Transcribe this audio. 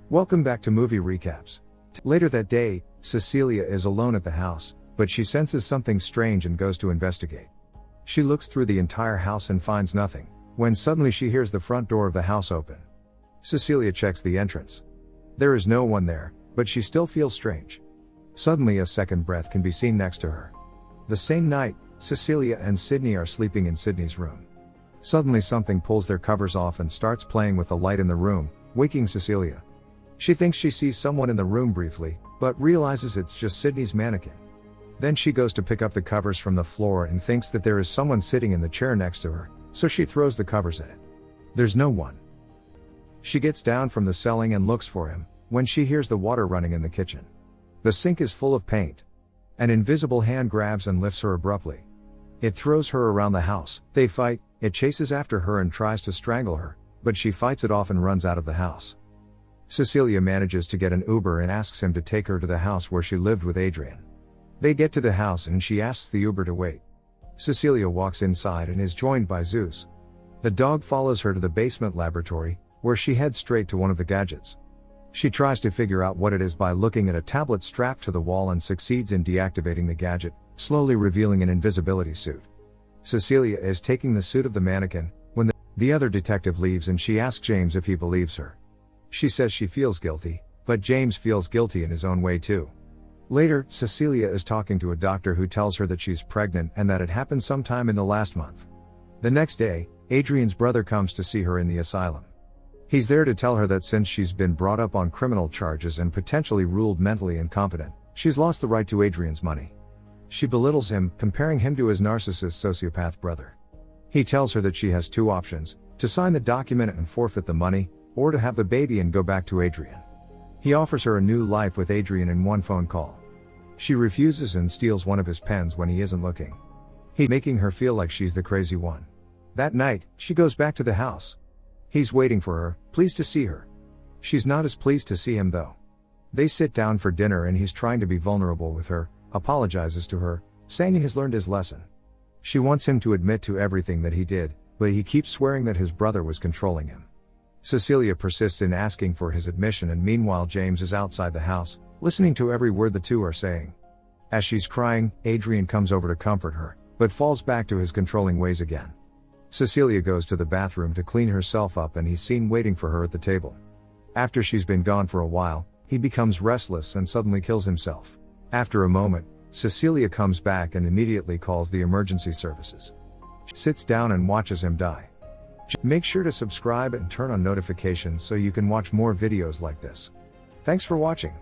Welcome back to Movie Recaps. Later that day, Cecilia is alone at the house, but she senses something strange and goes to investigate. She looks through the entire house and finds nothing, when suddenly she hears the front door of the house open. Cecilia checks the entrance. There is no one there, but she still feels strange. Suddenly a second breath can be seen next to her. The same night, Cecilia and Sydney are sleeping in Sydney's room. Suddenly something pulls their covers off and starts playing with the light in the room, waking Cecilia. She thinks she sees someone in the room briefly, but realizes it's just Sydney's mannequin. Then she goes to pick up the covers from the floor and thinks that there is someone sitting in the chair next to her, so she throws the covers at it. There's no one. She gets down from the ceiling and looks for him, when she hears the water running in the kitchen. The sink is full of paint. An invisible hand grabs and lifts her abruptly. It throws her around the house. They fight, it chases after her and tries to strangle her, but she fights it off and runs out of the house. Cecilia manages to get an Uber and asks him to take her to the house where she lived with Adrian. They get to the house and she asks the Uber to wait. Cecilia walks inside and is joined by Zeus. The dog follows her to the basement laboratory, where she heads straight to one of the gadgets. She tries to figure out what it is by looking at a tablet strapped to the wall and succeeds in deactivating the gadget, slowly revealing an invisibility suit. Cecilia is taking the suit of the mannequin, when the other detective leaves and she asks James if he believes her. She says she feels guilty, but James feels guilty in his own way too. Later, Cecilia is talking to a doctor who tells her that she's pregnant and that it happened sometime in the last month. The next day, Adrian's brother comes to see her in the asylum. He's there to tell her that since she's been brought up on criminal charges and potentially ruled mentally incompetent, she's lost the right to Adrian's money. She belittles him, comparing him to his narcissist sociopath brother. He tells her that she has two options: to sign the document and forfeit the money, or to have the baby and go back to Adrian. He offers her a new life with Adrian in one phone call. She refuses and steals one of his pens when he isn't looking. He's making her feel like she's the crazy one. That night, she goes back to the house. He's waiting for her, pleased to see her. She's not as pleased to see him though. They sit down for dinner and he's trying to be vulnerable with her, apologizes to her, saying he has learned his lesson. She wants him to admit to everything that he did, but he keeps swearing that his brother was controlling him. Cecilia persists in asking for his admission, and meanwhile James is outside the house, listening to every word the two are saying. As she's crying, Adrian comes over to comfort her, but falls back to his controlling ways again. Cecilia goes to the bathroom to clean herself up and he's seen waiting for her at the table. After she's been gone for a while, he becomes restless and suddenly kills himself. After a moment, Cecilia comes back and immediately calls the emergency services. She sits down and watches him die. Make sure to subscribe and turn on notifications so you can watch more videos like this. Thanks for watching.